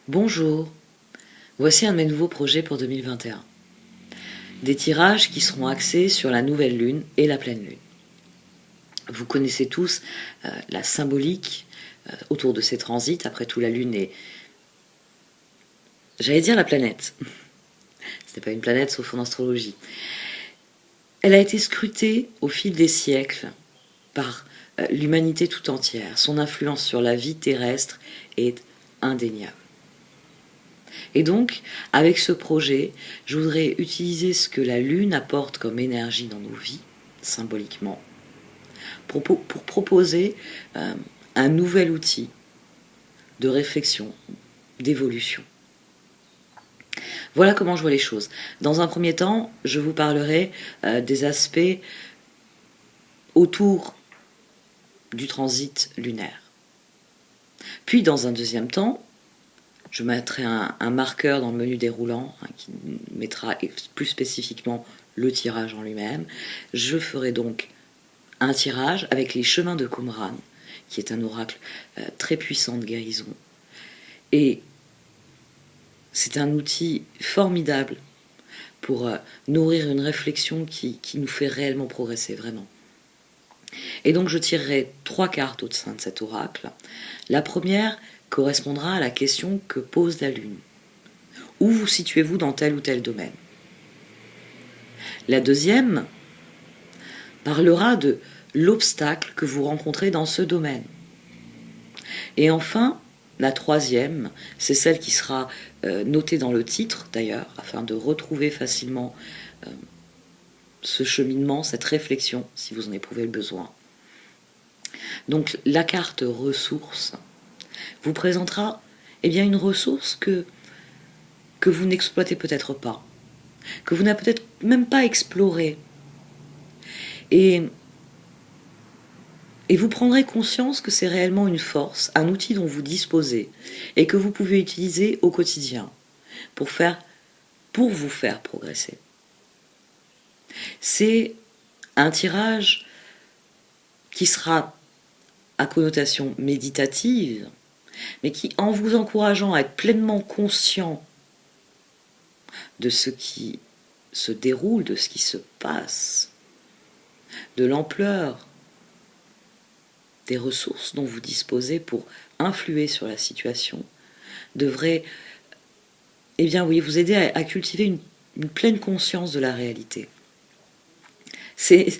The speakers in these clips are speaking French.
Bonjour, voici un de mes nouveaux projets pour 2021. Des tirages qui seront axés sur la nouvelle lune et la pleine lune. Vous connaissez tous la symbolique autour de ces transits. Après tout, la lune est, j'allais dire la planète. Ce n'est pas une planète sauf en astrologie. Elle a été scrutée au fil des siècles par l'humanité tout entière. Son influence sur la vie terrestre est indéniable. Et donc, avec ce projet, je voudrais utiliser ce que la Lune apporte comme énergie dans nos vies, symboliquement, pour proposer un nouvel outil de réflexion, d'évolution. Voilà comment je vois les choses. Dans un premier temps, je vous parlerai des aspects autour du transit lunaire. Puis, dans un deuxième temps, je mettrai un marqueur dans le menu déroulant qui mettra plus spécifiquement le tirage en lui-même. Je ferai donc un tirage avec les chemins de Qumran, qui est un oracle très puissant de guérison. Et c'est un outil formidable pour nourrir une réflexion qui nous fait réellement progresser, vraiment. Et donc je tirerai 3 cartes au sein de cet oracle. La première correspondra à la question que pose la Lune. Où vous situez-vous dans tel ou tel domaine? La deuxième parlera de l'obstacle que vous rencontrez dans ce domaine. Et enfin, la troisième, c'est celle qui sera notée dans le titre d'ailleurs, afin de retrouver facilement ce cheminement, cette réflexion, si vous en éprouvez le besoin. Donc la carte ressources vous présentera une ressource que vous n'exploitez peut-être pas, que vous n'avez peut-être même pas explorée. Et vous prendrez conscience que c'est réellement une force, un outil dont vous disposez et que vous pouvez utiliser au quotidien pour vous faire progresser. C'est un tirage qui sera à connotation méditative, mais qui, en vous encourageant à être pleinement conscient de ce qui se déroule, de ce qui se passe, de l'ampleur des ressources dont vous disposez pour influer sur la situation, devrait vous aider à cultiver une pleine conscience de la réalité. C'est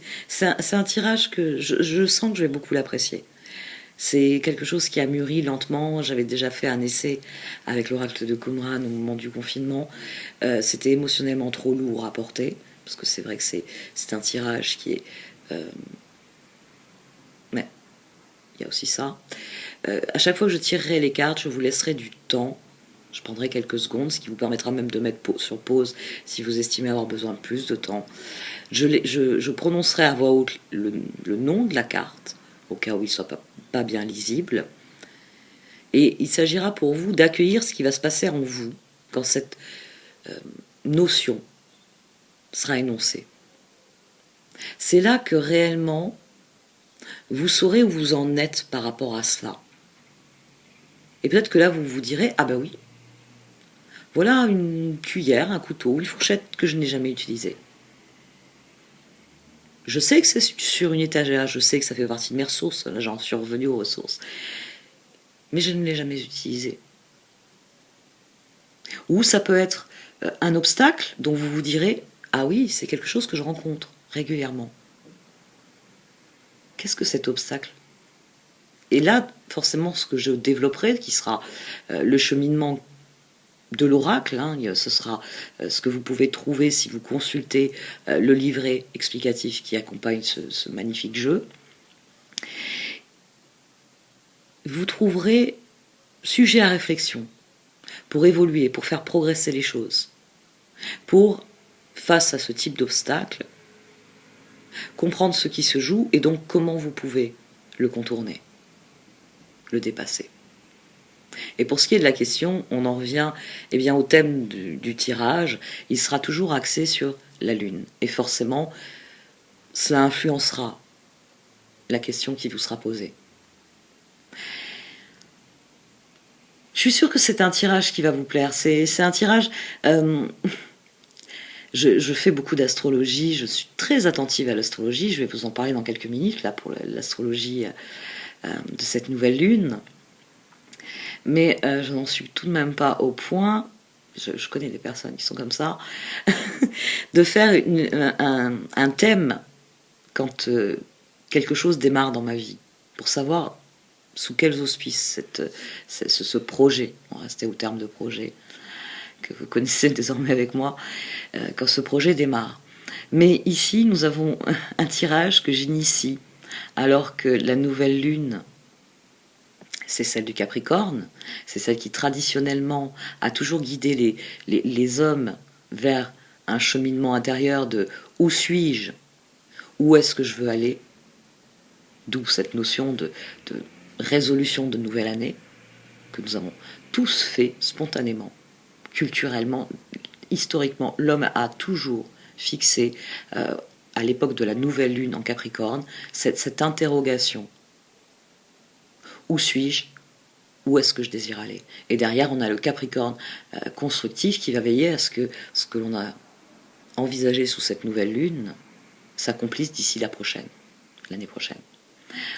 un tirage que je sens que je vais beaucoup l'apprécier. C'est quelque chose qui a mûri lentement. J'avais déjà fait un essai avec l'oracle de Qumran au moment du confinement. C'était émotionnellement trop lourd à porter, parce que c'est vrai que c'est un tirage qui est... mais il y a aussi ça. À chaque fois que je tirerai les cartes, je vous laisserai du temps. Je prendrai quelques secondes, ce qui vous permettra même de mettre sur pause si vous estimez avoir besoin de plus de temps. Je prononcerai à voix haute le nom de la carte, au cas où il ne soit pas bien lisible. Et il s'agira pour vous d'accueillir ce qui va se passer en vous quand cette notion sera énoncée. C'est là que réellement vous saurez où vous en êtes par rapport à cela. Et peut-être que là vous vous direz, ah ben oui, voilà une cuillère, un couteau, une fourchette que je n'ai jamais utilisée. Je sais que c'est sur une étagère, je sais que ça fait partie de mes ressources, là j'en suis revenu aux ressources. Mais je ne l'ai jamais utilisé. Ou ça peut être un obstacle dont vous vous direz, ah oui, c'est quelque chose que je rencontre régulièrement. Qu'est-ce que cet obstacle? Et là, forcément, ce que je développerai, qui sera le cheminement de l'oracle, ce sera ce que vous pouvez trouver si vous consultez le livret explicatif qui accompagne ce magnifique jeu. Vous trouverez sujet à réflexion pour évoluer, pour faire progresser les choses, pour, face à ce type d'obstacle, comprendre ce qui se joue et donc comment vous pouvez le contourner, le dépasser. Et pour ce qui est de la question, on en revient au thème du tirage. Il sera toujours axé sur la Lune. Et forcément, cela influencera la question qui vous sera posée. Je suis sûre que c'est un tirage qui va vous plaire. C'est un tirage... je fais beaucoup d'astrologie, je suis très attentive à l'astrologie, je vais vous en parler dans quelques minutes, là, pour l'astrologie de cette nouvelle lune. Mais je n'en suis tout de même pas au point, je connais des personnes qui sont comme ça, de faire un thème quand quelque chose démarre dans ma vie, pour savoir sous quels auspices ce projet, on restait au terme de projet, que vous connaissez désormais avec moi, quand ce projet démarre. Mais ici, nous avons un tirage que j'initie, alors que la nouvelle lune, c'est celle du Capricorne, c'est celle qui traditionnellement a toujours guidé les hommes vers un cheminement intérieur de où suis-je, où est-ce que je veux aller, d'où cette notion de résolution de nouvelle année que nous avons tous fait spontanément, culturellement, historiquement. L'homme a toujours fixé, à l'époque de la nouvelle lune en Capricorne, cette interrogation. Où suis-je? Où est-ce que je désire aller? Et derrière, on a le Capricorne constructif qui va veiller à ce que l'on a envisagé sous cette nouvelle lune s'accomplisse d'ici l'année prochaine.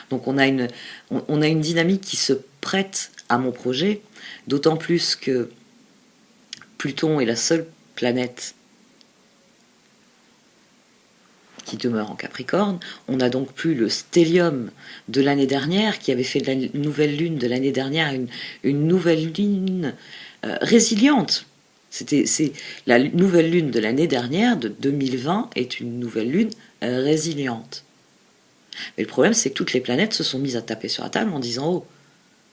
Donc on a une dynamique qui se prête à mon projet, d'autant plus que Pluton est la seule planète qui demeure en Capricorne. On n'a donc plus le stellium de l'année dernière qui avait fait de la nouvelle lune de l'année dernière une nouvelle lune résiliente. La nouvelle lune de l'année dernière, de 2020, est une nouvelle lune résiliente. Mais le problème, c'est que toutes les planètes se sont mises à taper sur la table en disant « Oh,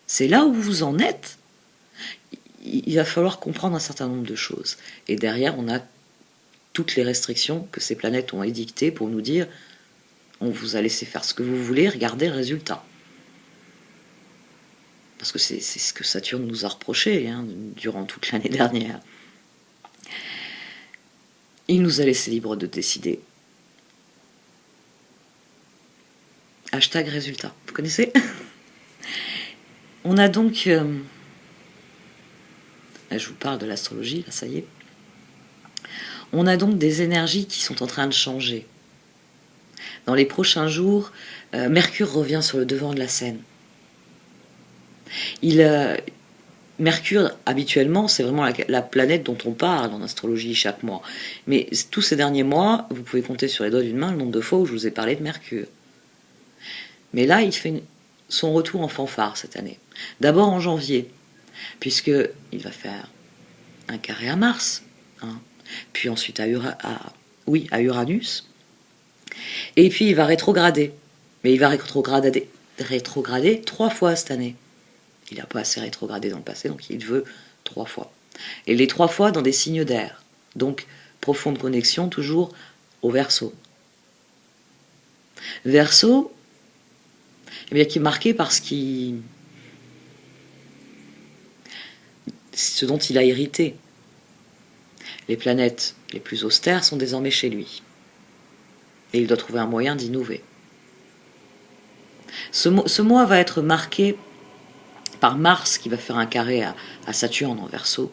c'est là où vous en êtes ?» Il va falloir comprendre un certain nombre de choses. Et derrière, on a toutes les restrictions que ces planètes ont édictées pour nous dire « On vous a laissé faire ce que vous voulez, regardez le résultat. » Parce que c'est ce que Saturne nous a reproché durant toute l'année dernière. Il nous a laissé libre de décider. Hashtag résultat. Vous connaissez? On a donc... je vous parle de l'astrologie, là, ça y est. On a donc des énergies qui sont en train de changer. Dans les prochains jours, Mercure revient sur le devant de la scène. Mercure, habituellement, c'est vraiment la planète dont on parle en astrologie chaque mois. Mais tous ces derniers mois, vous pouvez compter sur les doigts d'une main le nombre de fois où je vous ai parlé de Mercure. Mais là, il fait son retour en fanfare cette année. D'abord en janvier, puisqu'il va faire un carré à Mars, puis ensuite à Uranus, et puis il va rétrograder. Mais il va rétrograder 3 fois cette année. Il n'a pas assez rétrogradé dans le passé, donc il veut 3 fois. Et les 3 fois dans des signes d'air. Donc, profonde connexion toujours au Verseau. Verseau, eh bien, qui est marqué par ce dont il a hérité. Les planètes les plus austères sont désormais chez lui. Et il doit trouver un moyen d'innover. Ce mois va être marqué par Mars qui va faire un carré à Saturne en Verseau,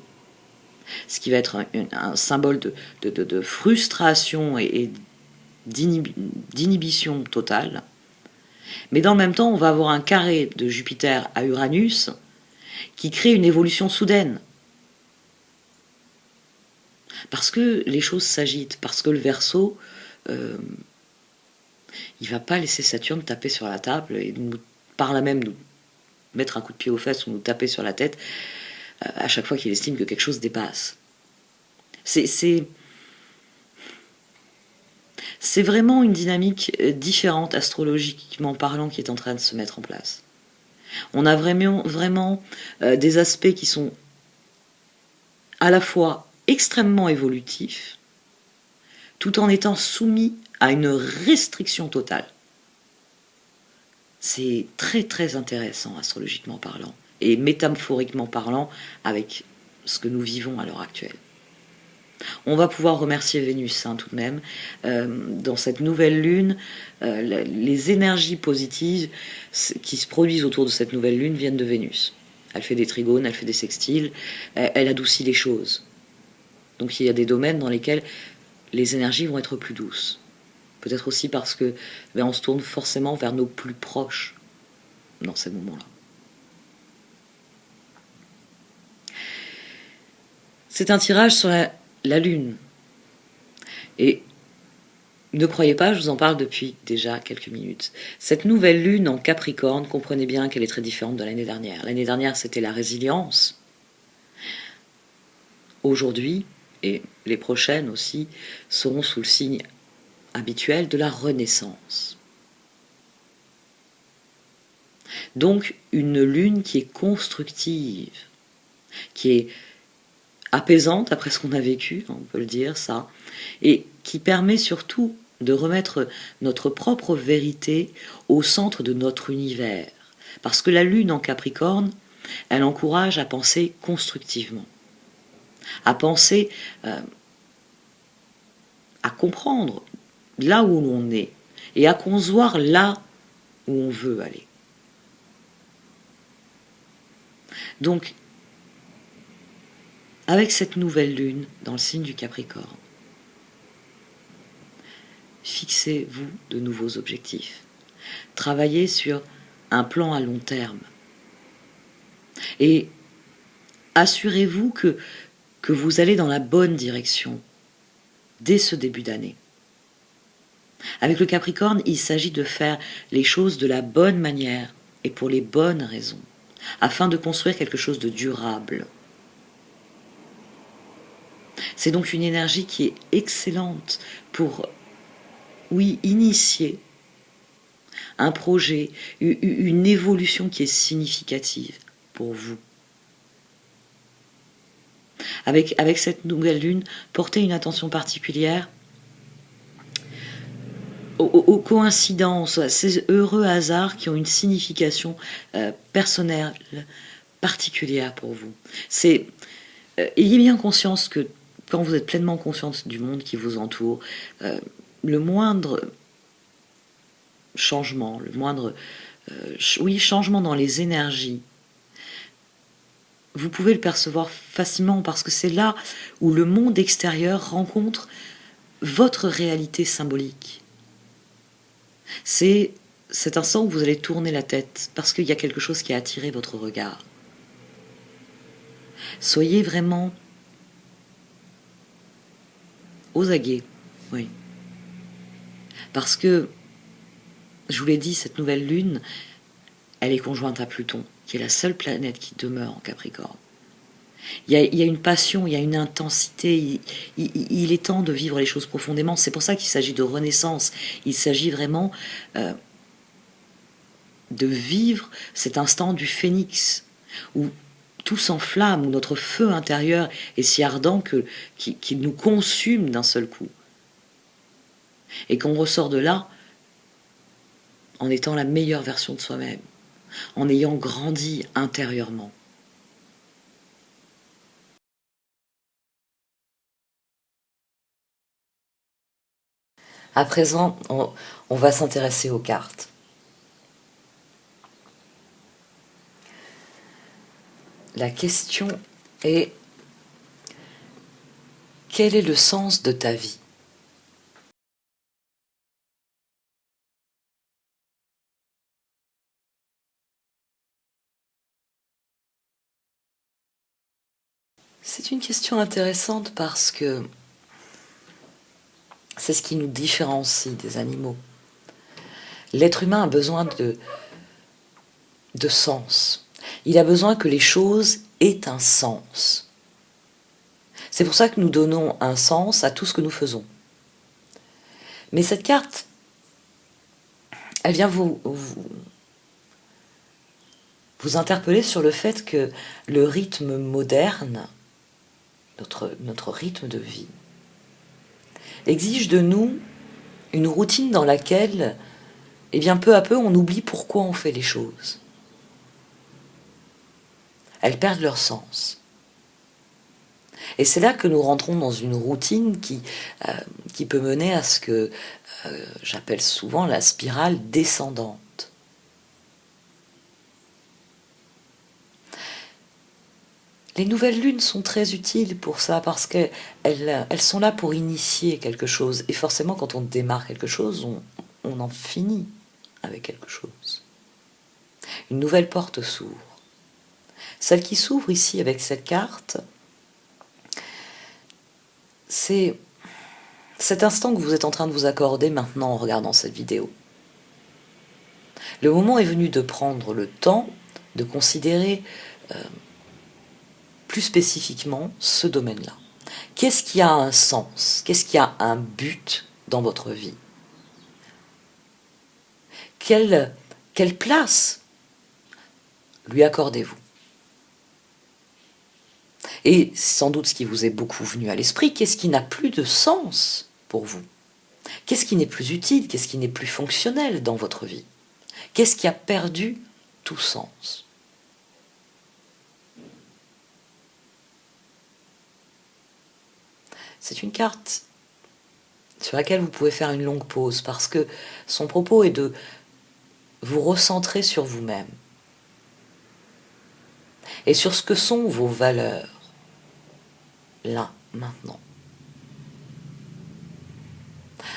ce qui va être un symbole de frustration et d'inhibition totale. Mais dans le même temps, on va avoir un carré de Jupiter à Uranus qui crée une évolution soudaine. Parce que les choses s'agitent, parce que le Verseau, il ne va pas laisser Saturne taper sur la table et par là même nous mettre un coup de pied aux fesses ou nous taper sur la tête à chaque fois qu'il estime que quelque chose dépasse. C'est vraiment une dynamique différente, astrologiquement parlant, qui est en train de se mettre en place. On a vraiment des aspects qui sont à la fois extrêmement évolutifs, tout en étant soumis à une restriction totale. C'est très très intéressant astrologiquement parlant et métaphoriquement parlant avec ce que nous vivons à l'heure actuelle. On va pouvoir remercier Vénus tout de même. Dans cette nouvelle lune, les énergies positives qui se produisent autour de cette nouvelle lune viennent de Vénus. Elle fait des trigones, elle fait des sextiles, elle adoucit les choses. Donc il y a des domaines dans lesquels les énergies vont être plus douces. Peut-être aussi parce que on se tourne forcément vers nos plus proches dans ces moments-là. C'est un tirage sur la Lune. Et ne croyez pas, je vous en parle depuis déjà quelques minutes. Cette nouvelle Lune en Capricorne, comprenez bien qu'elle est très différente de l'année dernière. L'année dernière, c'était la résilience. Aujourd'hui, et les prochaines aussi, seront sous le signe habituel de la renaissance. Donc, une Lune qui est constructive, qui est apaisante après ce qu'on a vécu, on peut le dire ça, et qui permet surtout de remettre notre propre vérité au centre de notre univers. Parce que la Lune en Capricorne, elle encourage à penser constructivement, à penser, à comprendre là où l'on est, et à concevoir là où on veut aller. Donc, avec cette nouvelle Lune dans le signe du Capricorne, fixez-vous de nouveaux objectifs. Travaillez sur un plan à long terme. Et assurez-vous que vous allez dans la bonne direction dès ce début d'année. Avec le Capricorne, il s'agit de faire les choses de la bonne manière et pour les bonnes raisons, afin de construire quelque chose de durable. C'est donc une énergie qui est excellente pour, oui, initier un projet, une évolution qui est significative pour vous. Avec cette nouvelle lune, portez une attention particulière aux coïncidences, à ces heureux hasards qui ont une signification personnelle particulière pour vous. Ayez bien conscience que quand vous êtes pleinement consciente du monde qui vous entoure, le moindre changement, changement dans les énergies, vous pouvez le percevoir facilement parce que c'est là où le monde extérieur rencontre votre réalité symbolique. C'est cet instant où vous allez tourner la tête parce qu'il y a quelque chose qui a attiré votre regard. Soyez vraiment aux aguets, oui. Parce que, je vous l'ai dit, cette nouvelle lune, elle est conjointe à Pluton, qui est la seule planète qui demeure en Capricorne. Il y a une passion, il y a une intensité, il est temps de vivre les choses profondément. C'est pour ça qu'il s'agit de renaissance. Il s'agit vraiment de vivre cet instant du phénix, où tout s'enflamme, où notre feu intérieur est si ardent qu'il nous consume d'un seul coup. Et qu'on ressort de là en étant la meilleure version de soi-même, en ayant grandi intérieurement. À présent, on va s'intéresser aux cartes. La question est: quel est le sens de ta vie ? C'est une question intéressante parce que c'est ce qui nous différencie des animaux. L'être humain a besoin de sens. Il a besoin que les choses aient un sens. C'est pour ça que nous donnons un sens à tout ce que nous faisons. Mais cette carte, elle vient vous interpeller sur le fait que le rythme moderne, notre rythme de vie, exige de nous une routine dans laquelle, eh bien, peu à peu, on oublie pourquoi on fait les choses. Elles perdent leur sens. Et c'est là que nous rentrons dans une routine qui peut mener à ce que j'appelle souvent la spirale descendante. Les nouvelles lunes sont très utiles pour ça parce qu'elles sont là pour initier quelque chose. Et forcément, quand on démarre quelque chose, on en finit avec quelque chose. Une nouvelle porte s'ouvre. Celle qui s'ouvre ici avec cette carte, c'est cet instant que vous êtes en train de vous accorder maintenant en regardant cette vidéo. Le moment est venu de prendre le temps de considérer plus spécifiquement ce domaine-là. Qu'est-ce qui a un sens? Qu'est-ce qui a un but dans votre vie? Quelle place lui accordez-vous? Et sans doute ce qui vous est beaucoup venu à l'esprit, qu'est-ce qui n'a plus de sens pour vous? Qu'est-ce qui n'est plus utile? Qu'est-ce qui n'est plus fonctionnel dans votre vie? Qu'est-ce qui a perdu tout sens? C'est une carte sur laquelle vous pouvez faire une longue pause parce que son propos est de vous recentrer sur vous-même et sur ce que sont vos valeurs, là, maintenant.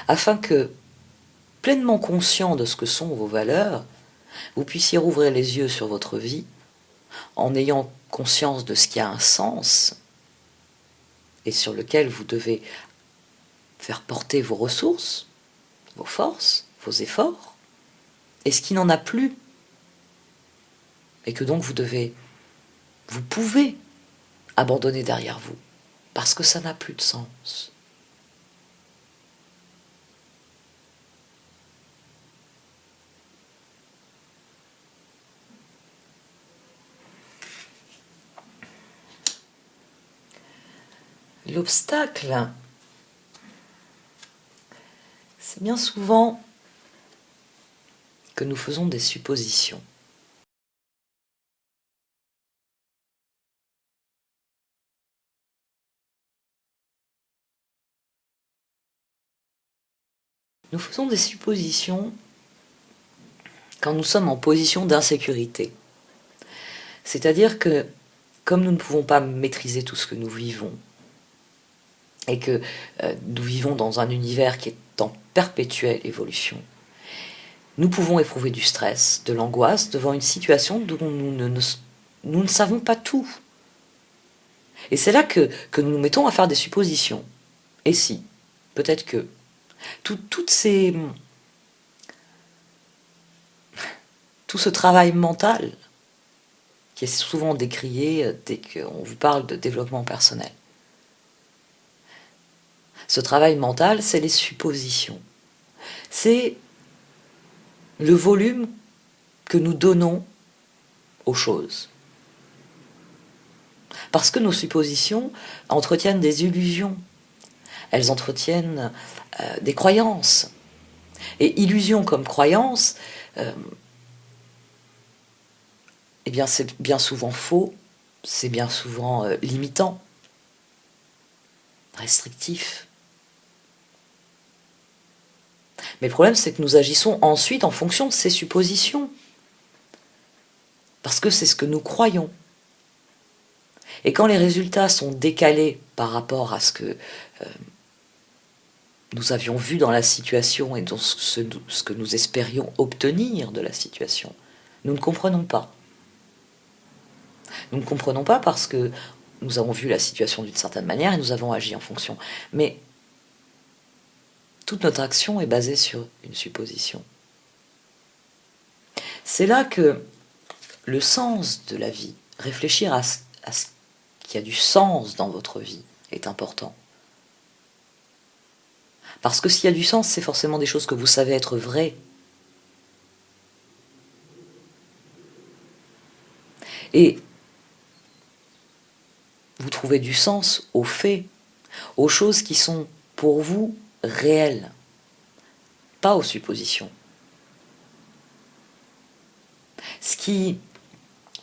Afin que, pleinement conscient de ce que sont vos valeurs, vous puissiez rouvrir les yeux sur votre vie en ayant conscience de ce qui a un sens et sur lequel vous devez faire porter vos ressources, vos forces, vos efforts, et ce qui n'en a plus, et que donc vous pouvez abandonner derrière vous, parce que ça n'a plus de sens. L'obstacle, c'est bien souvent que nous faisons des suppositions. Nous faisons des suppositions quand nous sommes en position d'insécurité. C'est-à-dire que, comme nous ne pouvons pas maîtriser tout ce que nous vivons, et que nous vivons dans un univers qui est en perpétuelle évolution, nous pouvons éprouver du stress, de l'angoisse devant une situation dont nous ne savons pas tout. Et c'est là que nous nous mettons à faire des suppositions. Et si, peut-être que, tout ce travail mental qui est souvent décrié dès qu'on vous parle de développement personnel. Ce travail mental, c'est les suppositions. C'est le volume que nous donnons aux choses. Parce que nos suppositions entretiennent des illusions. Elles entretiennent des croyances. Et illusion comme croyance, eh bien c'est bien souvent faux, c'est bien souvent limitant, restrictif. Mais le problème, c'est que nous agissons ensuite en fonction de ces suppositions. Parce que c'est ce que nous croyons. Et quand les résultats sont décalés par rapport à ce que nous avions vu dans la situation et dans ce que nous espérions obtenir de la situation, nous ne comprenons pas. Nous ne comprenons pas parce que nous avons vu la situation d'une certaine manière et nous avons agi en fonction. Mais toute notre action est basée sur une supposition. C'est là que le sens de la vie, réfléchir à ce qui a du sens dans votre vie, est important. Parce que s'il y a du sens, c'est forcément des choses que vous savez être vraies. Et vous trouvez du sens aux faits, aux choses qui sont pour vous réelles, pas aux suppositions. Ce qui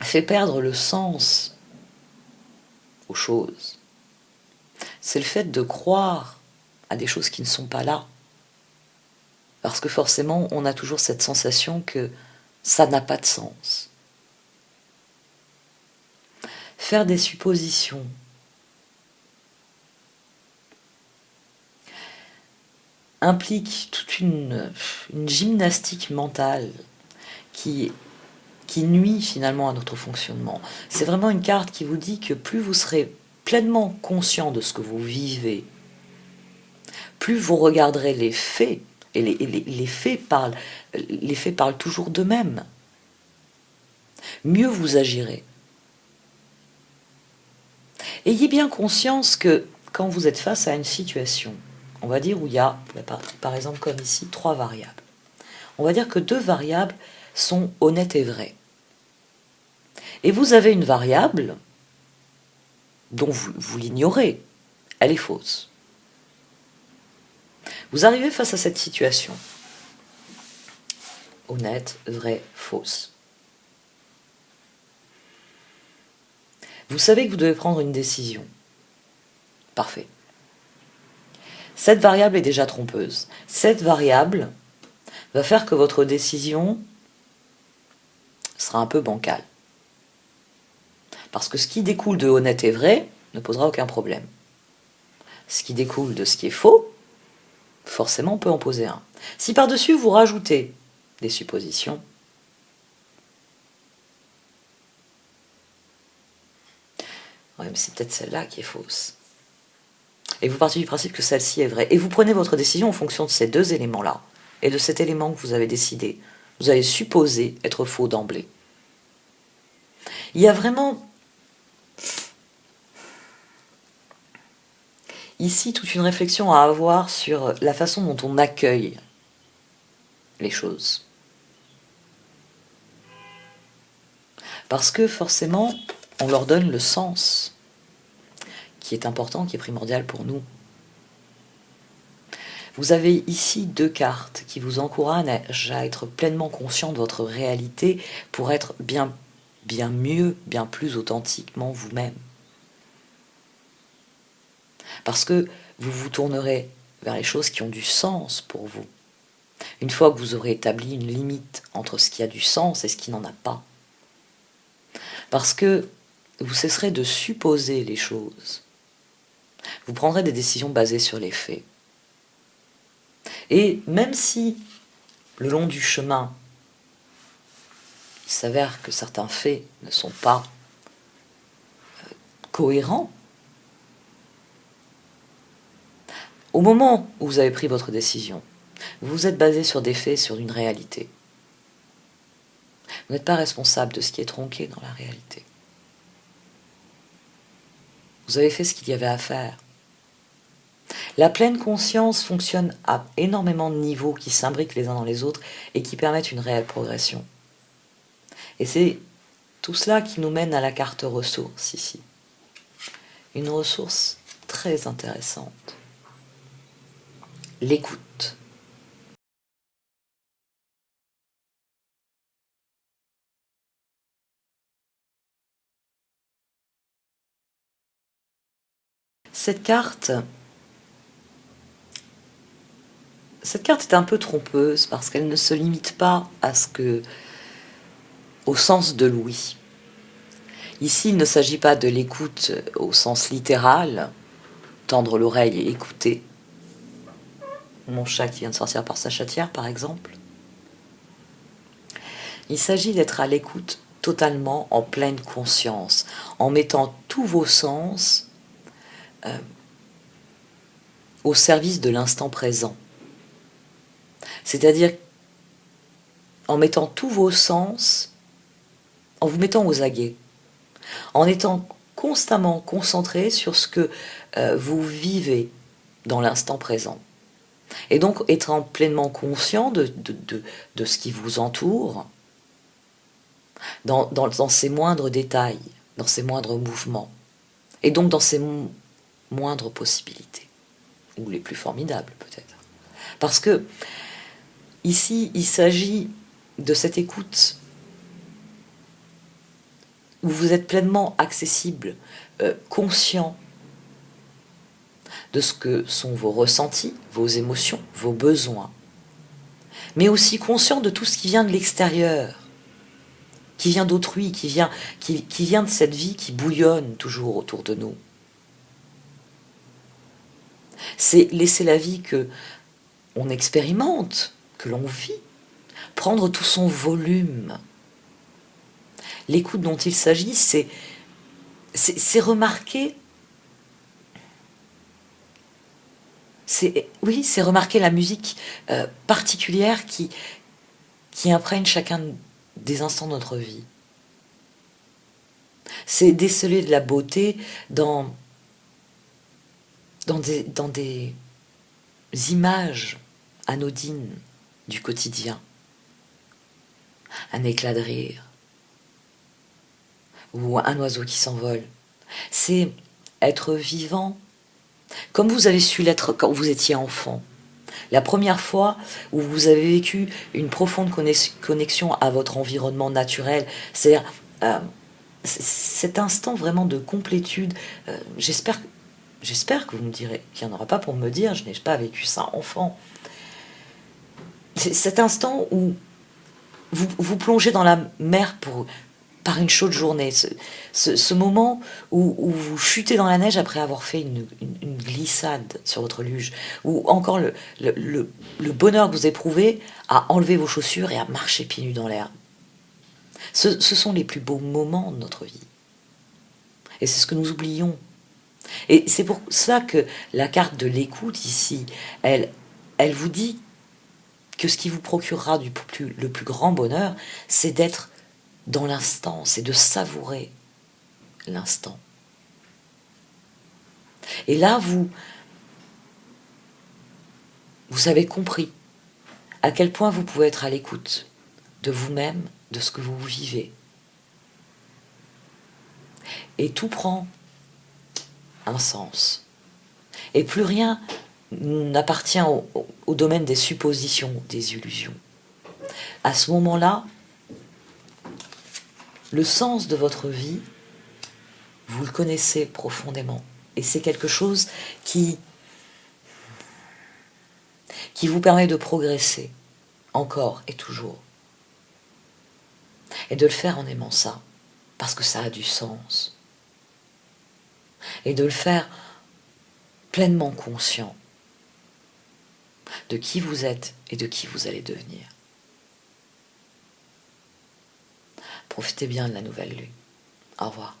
fait perdre le sens aux choses, c'est le fait de croire à des choses qui ne sont pas là. Parce que forcément, on a toujours cette sensation que ça n'a pas de sens. faire des suppositions, implique toute une gymnastique mentale qui nuit finalement à notre fonctionnement. C'est vraiment une carte qui vous dit que plus vous serez pleinement conscient de ce que vous vivez, plus vous regarderez les faits, et les faits parlent toujours d'eux-mêmes, mieux vous agirez. Ayez bien conscience que quand vous êtes face à une situation, on va dire où il y a, par exemple comme ici, 3 variables. On va dire que 2 variables sont honnêtes et vraies. Et vous avez une variable dont vous l'ignorez, elle est fausse. Vous arrivez face à cette situation. Honnête, vrai, fausse. Vous savez que vous devez prendre une décision. Parfait. Cette variable est déjà trompeuse. Cette variable va faire que votre décision sera un peu bancale. Parce que ce qui découle de honnête et vrai ne posera aucun problème. Ce qui découle de ce qui est faux, forcément on peut en poser un. Si par-dessus vous rajoutez des suppositions, ouais, mais c'est peut-être celle-là qui est fausse. Et vous partez du principe que celle-ci est vraie. Et vous prenez votre décision en fonction de ces 2 éléments-là. Et de cet élément que vous avez décidé, vous avez supposé être faux d'emblée. Il y a vraiment ici toute une réflexion à avoir sur la façon dont on accueille les choses. Parce que forcément, on leur donne le sens qui est important, qui est primordial pour nous. Vous avez ici 2 cartes qui vous encouragent à être pleinement conscient de votre réalité pour être bien mieux, bien plus authentiquement vous-même. Parce que vous vous tournerez vers les choses qui ont du sens pour vous. Une fois que vous aurez établi une limite entre ce qui a du sens et ce qui n'en a pas. Parce que vous cesserez de supposer les choses. Vous prendrez des décisions basées sur les faits. Et même si, le long du chemin, il s'avère que certains faits ne sont pas cohérents, au moment où vous avez pris votre décision, vous vous êtes basé sur des faits, sur une réalité. Vous n'êtes pas responsable de ce qui est tronqué dans la réalité. Vous avez fait ce qu'il y avait à faire. La pleine conscience fonctionne à énormément de niveaux qui s'imbriquent les uns dans les autres et qui permettent une réelle progression. Et c'est tout cela qui nous mène à la carte ressources ici. Une ressource très intéressante. L'écoute. Cette carte est un peu trompeuse parce qu'elle ne se limite pas au sens de l'ouïe. Ici, il ne s'agit pas de l'écoute au sens littéral, tendre l'oreille et écouter. Mon chat qui vient de sortir par sa chatière, par exemple. Il s'agit d'être à l'écoute totalement en pleine conscience, en mettant tous vos sens au service de l'instant présent. C'est-à-dire en mettant tous vos sens, en vous mettant aux aguets, en étant constamment concentré sur ce que vous vivez dans l'instant présent. Et donc étant pleinement conscient de ce qui vous entoure, dans ses moindres détails, dans ses moindres mouvements, et donc dans ses moindres possibilités, ou les plus formidables peut-être. Parce que ici, il s'agit de cette écoute où vous êtes pleinement accessible, conscient de ce que sont vos ressentis, vos émotions, vos besoins, mais aussi conscient de tout ce qui vient de l'extérieur, qui vient d'autrui, qui vient de cette vie qui bouillonne toujours autour de nous. C'est laisser la vie que on expérimente, que l'on vit, prendre tout son volume. L'écoute dont il s'agit, c'est remarquer, oui, c'est remarquer la musique particulière qui imprègne chacun des instants de notre vie. C'est déceler de la beauté dans des images anodines du quotidien. Un éclat de rire, ou un oiseau qui s'envole. C'est être vivant, comme vous avez su l'être quand vous étiez enfant. La première fois où vous avez vécu une profonde connexion à votre environnement naturel, c'est-à-dire cet instant vraiment de complétude. J'espère que vous me direz qu'il n'y en aura pas pour me dire, je n'ai pas vécu ça enfant. C'est cet instant où vous plongez dans la mer par une chaude journée, ce moment où vous chutez dans la neige après avoir fait une glissade sur votre luge, ou encore le bonheur que vous éprouvez à enlever vos chaussures et à marcher pieds nus dans l'herbe. Ce sont les plus beaux moments de notre vie. Et c'est ce que nous oublions. Et c'est pour ça que la carte de l'écoute ici, elle vous dit que ce qui vous procurera le plus grand bonheur, c'est d'être dans l'instant, c'est de savourer l'instant. Et là, vous avez compris à quel point vous pouvez être à l'écoute de vous-même, de ce que vous vivez. Et tout prend un sens. Et plus rien n'appartient au domaine des suppositions, des illusions. À ce moment-là, le sens de votre vie, vous le connaissez profondément. Et c'est quelque chose qui vous permet de progresser encore et toujours. Et de le faire en aimant ça, parce que ça a du sens. Et de le faire pleinement conscient de qui vous êtes et de qui vous allez devenir. Profitez bien de la nouvelle lune. Au revoir.